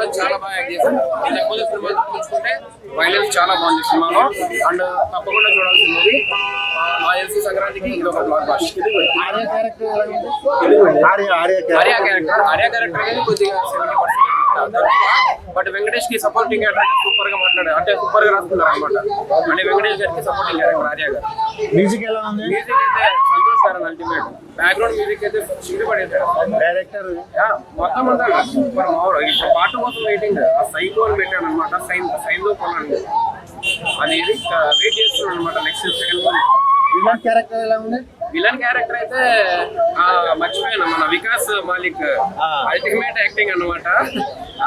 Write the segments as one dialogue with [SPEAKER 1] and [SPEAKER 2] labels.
[SPEAKER 1] కూడా చాలా బాగా యాక్ట్ చేశారు. ఇంతకుముందు సినిమాతో చూసుకుంటే వైలెన్స్ చాలా బాగుంది సినిమాలో. అండ్ తప్పకుండా చూడాల్సిన మూవీ. నా తెలిసి సంక్రాంతికి ఇది ఒక బ్లాక్ బస్టర్. ఆర్య క్యారెక్టర్ అనేది కొద్దిగా 70%. బట్ వెంకటేష్ కి సపోర్టింగ్ క్యారెక్టర్ సూపర్ గా మాట్లాడారు, అంటే సూపర్ గా రాసుకున్నారు అనమాట. అంటే వెంకటేష్ గారికి సపోర్టింగ్ క్యారెక్టర్ ఆర్య గారు.
[SPEAKER 2] మ్యూజిక్ ఎలా ఉంది?
[SPEAKER 1] మ్యూజిక్ అయితే సంతోష్ గారు అల్టిమేట్. బ్యాక్గ్రౌండ్ మ్యూజిక్ అయితే చిండి పడేశారు.
[SPEAKER 2] డైరెక్టర్
[SPEAKER 1] మొత్తం అంతా సూపర్. ఇప్పుడు పాట కోసం వెయిటింగ్. ఆ సైకో అని పెట్టాడు అనమాట. సైన్లో కొన్నాను అది వెయిట్ చేస్తున్నాడు అనమాట. నెక్స్ట్ సెకండ్
[SPEAKER 2] విలన్ క్యారెక్టర్ ఎలా ఉంది?
[SPEAKER 1] విలన్ క్యారెక్టర్ అయితే మర్చిపోయాను, మన వికాస్ మాలిక్ అల్టిమేట్ యాక్టింగ్ అనమాట.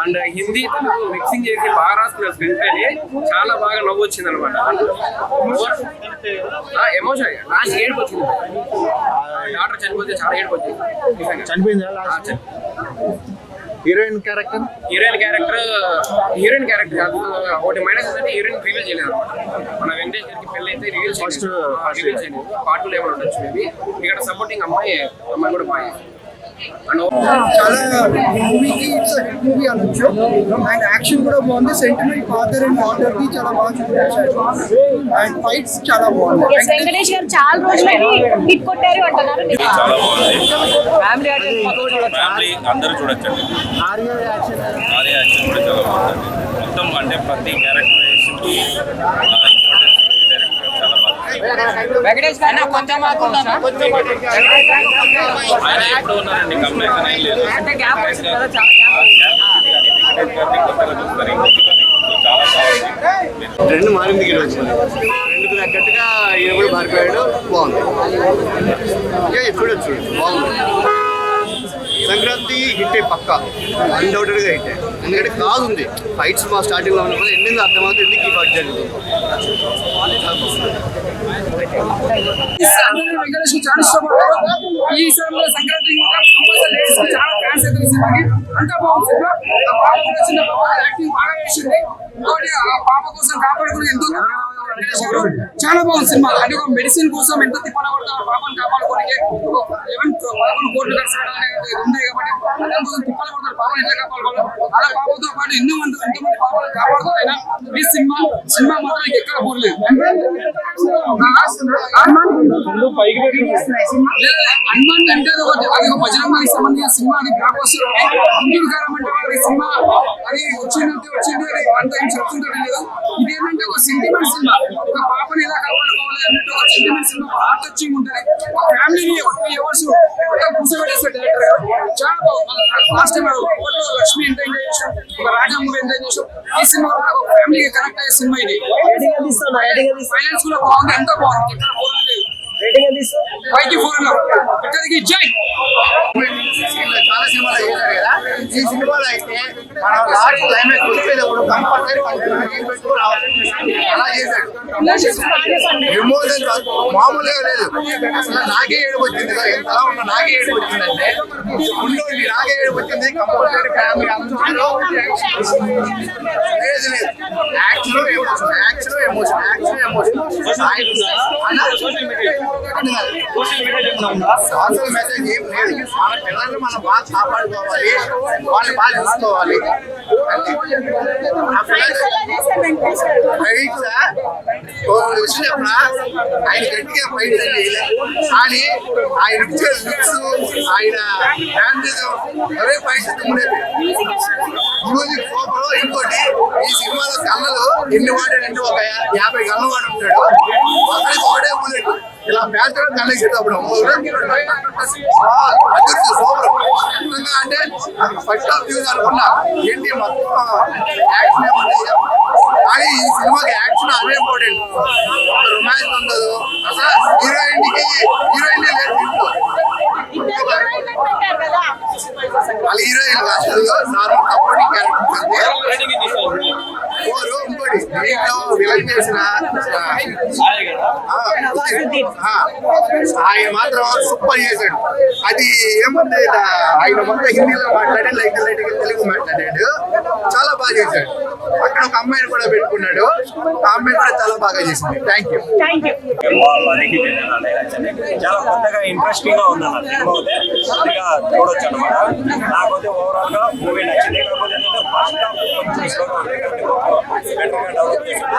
[SPEAKER 1] అండ్ హిందీ తెలుగు మిక్సింగ్ చేసి బాగా రాసుకున్నారు స్క్రీన్ ప్లేని. చాలా బాగా నవ్వు వచ్చింది అనమాట. ఎమోషన్ లాస్ట్ ఏడుపు వచ్చింది. డాక్టర్ చనిపోతే చాలా ఏడుపు వచ్చింది.
[SPEAKER 2] చనిపోయింది. హీరోయిన్ క్యారెక్టర్ ఒకటి మైనస్ అంటే హీరోయిన్ రివీల్ చేయలేదు అనమాట. మన వెంకటేష్ గారికి పెళ్లి అయితే రివీల్ చేయలేదు. పార్టీలు ఏమైనా ఉండొచ్చు మేబీ. ఇక్కడ సపోర్టింగ్ అమ్మాయి కూడా బాగా.
[SPEAKER 3] చాలా మూవీకి మూవీ అనొచ్చు. అండ్ యాక్షన్ కూడా బాగుంది. సెంటిమెంట్ ఫాదర్ అండ్ డాటర్ కి చాలా బాగా చూపించారు. అండ్ ఫైట్స్ చాలా బాగుంది.
[SPEAKER 4] వెంకటేష్ గారు చాలా రోజులకి హిట్ కొట్టారు అంటున్నారు.
[SPEAKER 5] చాలా బాగుంది. ఫ్యామిలీ అందరూ చూడొచ్చండి. ఆర్య యాక్షన్ కూడా చాలా బాగుంది. మొత్తం అంటే ప్రతి క్యారెక్టరైజేషన్ కి
[SPEAKER 6] వెంకటేష్ గారు కొంచెం
[SPEAKER 5] ఆయన ఎప్పుడు ఉన్నారండి, కంప్లైంట్ ఏం లేదు.
[SPEAKER 6] చాలా
[SPEAKER 5] బాగుంది.
[SPEAKER 2] ట్రెండ్ మారింది. ట్రెండ్కి తగ్గట్టుగా ఈయన కూడా మారిపోయాడు. బాగుంది. చూడొచ్చు, బాగుంది. సంక్రాంతి హిట్టే పక్క, అన్డౌటెడ్గా హిట్టే. ఎందుకంటే కాదు ఉంది ఫైట్స్ మా స్టార్టింగ్లో ఉన్న వల్ల ఎన్ని అర్థమవుతుంది ఎందుకు ఈ ఫైట్ జరుగుతుంది.
[SPEAKER 3] వెంకటేష్ చాలా ఇష్టపడతారు. ఈ సినిమాలో సంక్రాంతి చాలా ఫ్యాన్స్ అయితే ఈ సినిమాకి. అంతా బాగుంది. చిన్న యాక్టింగ్ బాగా చేసింది. ఇంకోటి ఆ పాప కోసం కాపాడుకుని ఎంతో చాలా బాగుంది సినిమా. అంటే ఒక మెడిసిన్ కోసం ఎంత తిప్పల పడతారు పాపను కాపాడుకోవడానికి. 11 కోట్లు ఖర్చు ఉంది కాబట్టి అతని కోసం తిప్పలు పడతారు పాపను ఎట్లా కాపాడుకోవాలి. అలా పాపతో పాటు ఎంతమంది పాపను కాపాడుకోవాలైనా ఈ సినిమా మాత్రం ఎక్కడ పోలేదు. హనుమాన్ అంటే అది ఒక బజరంగానికి సంబంధించిన సినిమా. అది బ్లాక్ బస్టర్. హిందూ కారం అంటే సినిమా అది వచ్చింది అంత ఏం చెప్తుంటే లేదు. ఇది ఏంటంటే ఒక సెంటిమెంట్ సినిమా. ఒక పాపని ఎలా కాపాడుకోవాలి అన్నట్టు ఒక సెంటిమెంట్ సినిమా. హార్ట్ టచింగ్ ఉంటుంది. ఒక ఫ్యామిలీని 3 అవర్స్ కూర్చోబెట్టేస్తారు డైరెక్టర్ గారు. చాలా బాగుంది. లాస్ట్ టైం లక్ష్మి ఎంత ఎంజాయ్ చేసాం, ఒక రాజా మూవీ ఎంజాయ్ చేసాం. ఈ సినిమా ఒక ఫ్యామిలీకి కనెక్ట్ అయ్యే సినిమా ఇది. ఫైనాన్స్ కూడా బాగుంది. ఎంత బాగుంది. ఎక్కడ పోలేదు. 5కి 4 ఇక్కడికి జై.
[SPEAKER 2] చాలా సినిమాలు చేశారు కదా. ఈ సినిమాలో అయితే మనం లాస్ట్ క్లైమాక్స్ వచ్చేటప్పుడు కంపల్సరీ అలా చేశాడు. ఎమోషన్ మామూలుగా లేదు. అసలు నాకే ఏడుపు వచ్చింది. ఎంతలా ఉన్నా నాకే ఏడుపు వచ్చిందంటే ఉండండి. నాకే ఏడుపు వచ్చింది. కంపల్సరీ ఫ్యామిలీ అందరూ లేదు లేదు. యాక్షన్ ఎమోషన్ సోషల్ మెసేజ్ ఏం లేదు. మన పిల్లల్ని మనం బాగా కాపాడుకోవాలి, వాళ్ళని బాగా చూసుకోవాలి. వచ్చినప్పుడు ఆయన గట్టిగా ఫైట్ చేయలేదు. కానీ ఆయన ఇచ్చే లుక్స్, ఆయన ఫ్యామిలీతో అవే ఫైట్స్ మ్యూజిక్ సూపర్. ఇంకోటి ఈ సినిమాలో కళ్ళలు ఎన్ని వాడాడంటే ఒక 50 కళ్ళు వాడు ఉంటాడు. ఒకరికి ఒకటే బుల్లెట్ ఇలా పేర్చడం కళ్ళెక్కేటప్పుడు అదృష్టి సూపర్. అంటే ఫస్ట్ ఆఫ్ వ్యూస్ అనుకున్నా ఏంటి మొత్తం యాక్షన్ ఏమన్నా. కానీ ఈ సినిమాకి యాక్షన్ అదే ఇంపార్టెంట్. రొమాన్స్ ఉండదు అసలు. హీరోయిన్ లేదు ఇంట్లో. వాళ్ళ హీరోయిన్ నార్మల్ సపోర్టింగ్ క్యారెక్టర్. ఇంకోటి దీంట్లో విలన్ చేసిన ఆయన మాత్రం సూపర్ చేశాడు. అది ఏమంటే ఆయన మొత్తం హిందీలో మాట్లాడి లైట్ లైట్ తెలుగు మాట్లాడాడు, చాలా బాగా చేశాడు. అక్కడ ఒక అమ్మాయిని కూడా పెట్టుకున్నాడు, ఆ అమ్మాయి కూడా చాలా బాగా చేసింది. Thank you.
[SPEAKER 5] చాలా కొత్తగా ఇంట్రెస్టింగ్ గా ఉంది అన్న సినిమా అయితే కొద్దిగా చూడొచ్చు అనమాట. నాకైతే ఓవరాల్ గా మూవీ నచ్చింది. కాకపోతే ఏంటంటే ఫస్ట్ హాఫ్ కొంచెం స్లోగా ఉంది, బెటర్ గా డెవలప్ చేసింది.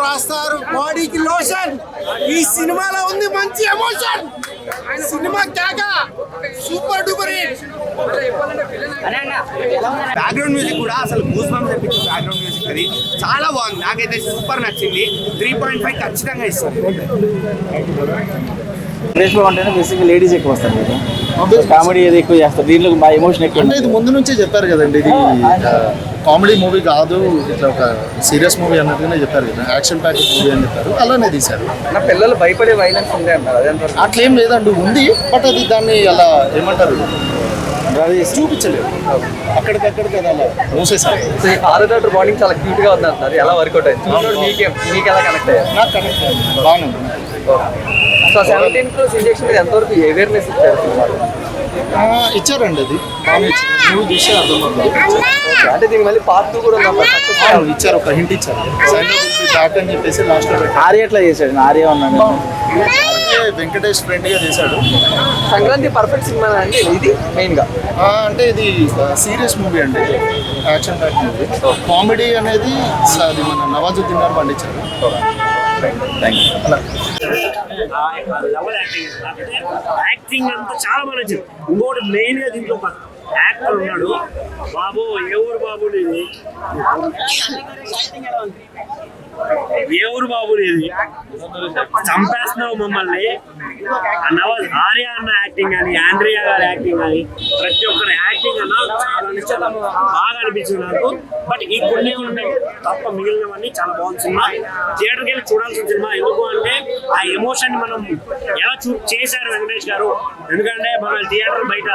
[SPEAKER 2] రాస్తారు బాడీకి లోషన్. ఈ సినిమాలో ఉంది మంచి ఎమోషన్. సినిమా కేక super duper hit. Background music కూడా అసలు గూస్ బంప్స్ తెప్పించే బ్యాక్గ్రౌండ్ మ్యూజిక్ అది చాలా బాగుంది. నాకైతే సూపర్ నచ్చింది. 3.5 ఖచ్చితంగా ఇస్తాను.
[SPEAKER 7] గణేష్ బాబు అంటేనే బేసిక్గా లేడీస్ ఎక్కువ వస్తారు కదా, కామెడీ ఏది ఎక్కువ చేస్తారు, దీంట్లో మా ఎమోషన్ ఎక్కువ.
[SPEAKER 8] అంటే ఇది ముందు నుంచే చెప్పారు కదండి, ఇది కామెడీ మూవీ కాదు, ఇట్లా ఒక సీరియస్ మూవీ అన్నట్టుగానే చెప్పారు కదా, యాక్షన్ ప్యాక్ మూవీ అని చెప్పారు, అలానే తీశారు.
[SPEAKER 7] నా పిల్లలు భయపడే వైలెన్స్ ఉంది అన్నారు, అదే
[SPEAKER 8] అట్లేం లేదండి, ఉంది. బట్ అది దాన్ని అలా ఏమంటారు చూపించలేదు, అక్కడికక్కడికి అది అలా మూసేసారు.
[SPEAKER 7] ఆరో డాక్టర్ బాండింగ్ చాలా క్యూట్ గా ఉంది అంటారు, ఎలా వర్కౌట్ అయింది, మీకు ఎలా కనెక్ట్ అయ్యారు?
[SPEAKER 8] నాకు కనెక్ట్ అయ్యింది, బాగానే ఉంది.
[SPEAKER 7] సో 17 crores ఇంజెక్షన్ మీద ఎంతవరకు అవేర్నెస్ ఇచ్చారు సినిమాలో?
[SPEAKER 8] ఇచ్చారండి, అది బాగా ఇచ్చారు. నువ్వు చూస్తే అర్థమవుతుంది.
[SPEAKER 7] అంటే దీనికి మళ్ళీ పార్ట్ 2 కూడా ఉంది,
[SPEAKER 8] ఇచ్చారు, ఒక హింట్ ఇచ్చారు, బ్యాక్ అని చెప్పేసి లాస్ట్ లో.
[SPEAKER 7] ఆర్య ఎట్లా చేశాడు? ఆర్య ఉన్నాడు,
[SPEAKER 8] వెంకటేష్ ఫ్రెండ్ గా చేశాడు.
[SPEAKER 7] సంక్రాంతి పర్ఫెక్ట్ సినిమా అండి ఇది మెయిన్ గా.
[SPEAKER 8] అంటే ఇది సీరియస్ మూవీ అండి, యాక్షన్ ప్యాక్ మూవీ. కామెడీ అనేది అది మన నవాజుద్దీన్ గారు పండించారు.
[SPEAKER 9] యాక్టింగ్ అంతా చాలా బాగా నచ్చింది. ఇంకోటి మెయిన్ గా దీంట్లో ఒక యాక్టర్ ఉన్నాడు బాబు, ఏ ఊరు బాబు ఇది, ఏ ఊరు బాబు ఇది, చంపేస్తున్నావు మమ్మల్ని. నవాజ్ ఆర్య అన్న యాక్టింగ్ కానీ, ఆండ్రియా గారి యాక్టింగ్ కానీ, ప్రతి ఒక్కరి యాక్టింగ్ అన్న చాలా బాగా అనిపించింది నాకు. బట్ ఈ కొన్ని తప్ప మిగిలినవన్నీ చాలా బాగుంది సినిమా. థియేటర్కి వెళ్ళి చూడాల్సిన సినిమా. ఎందుకు అంటే ఆ ఎమోషన్ మనం ఎలా చేశారు వెంకటేష్ గారు. ఎందుకంటే మన థియేటర్ బయట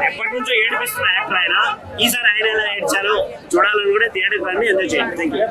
[SPEAKER 9] ఎప్పటి నుంచో ఏడిపిస్తున్న యాక్టర్ ఆయన, ఈసారి ఆయన ఎలా ఏడ్చారో చూడాలని కూడా థియేటర్కి రండి, ఎంజాయ్ చేయండి. Thank you.